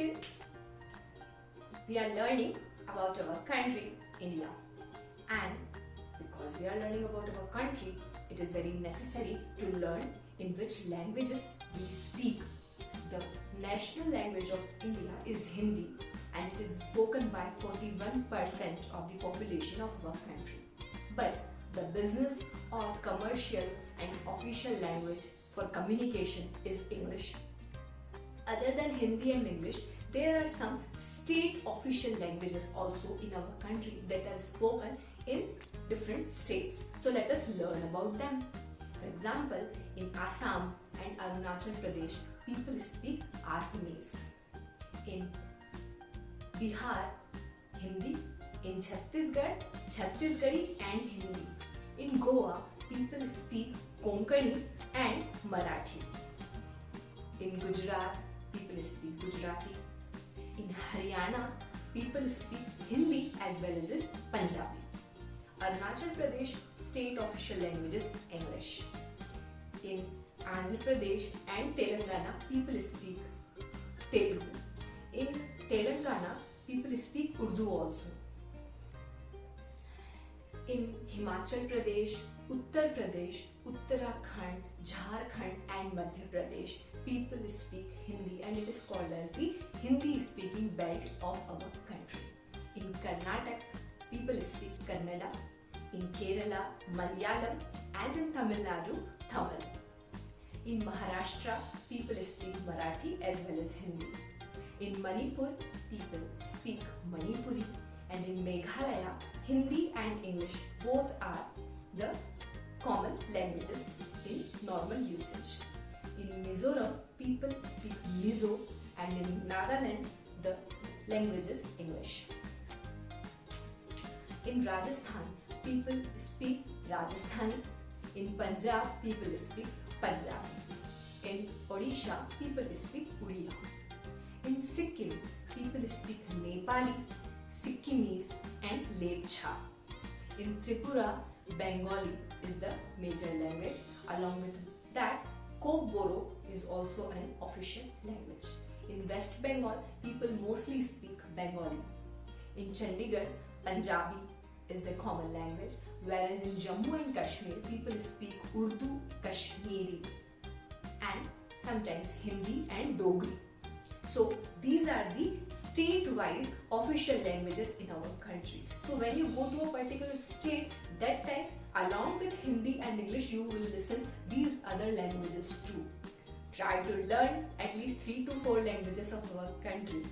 students. We are learning about our country, India. And because we are learning about our country, it is very necessary to learn in which languages we speak. The national language of India is Hindi, and it is spoken by 41% of the population of our country. But the business or commercial and official language for communication is English. Other than Hindi and English, there are some state official languages also in our country that are spoken in different states. So let us learn about them. For example, in Assam and Arunachal Pradesh, people speak Assamese. In Bihar, Hindi. In Chhattisgarh, Chhattisgarhi and Hindi. In Goa, people speak Konkani and Marathi. In Gujarat, people speak Gujarati. In Haryana, people speak Hindi as well as in Punjabi. Arunachal Pradesh state official language is English. In Andhra Pradesh and Telangana, people speak Telugu. In Telangana, people speak Urdu also. In Himachal Pradesh, Uttar Pradesh, Uttarakhand, Jharkhand and Madhya Pradesh, people speak Hindi, and it is called as the Hindi speaking belt of our country. In Karnataka, people speak Kannada. In Kerala, Malayalam, and in Tamil Nadu, Tamil. In Maharashtra, people speak Marathi as well as Hindi. In Manipur, people speak Manipuri, and in Meghalaya, Hindi and English both are the common languages in normal usage. In Mizoram, people speak Mizo, and in Nagaland, the language is English. In Rajasthan, people speak Rajasthani. In Punjab, people speak Punjabi. In Odisha, people speak Odia. In Sikkim, people speak Nepali, Sikkimese and Lepcha. In Tripura, Bengali is the major language. Along with that, Kokboro is also an official language. In West Bengal, people mostly speak Bengali. In Chandigarh, Punjabi is the common language, whereas in Jammu and Kashmir, people speak Urdu, Kashmiri, and sometimes Hindi and Dogri. So these are the state-wise official languages in our country. So when you go to a particular state, that time along with Hindi and English, you will listen these other languages too. Try to learn at least 3 to 4 languages of our country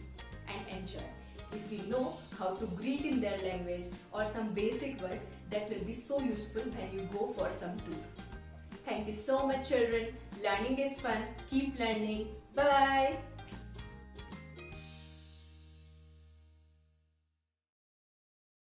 and enjoy. If we know how to greet in their language or some basic words, that will be so useful when you go for some tour. Thank you so much, children. Learning is fun. Keep learning. Bye-bye.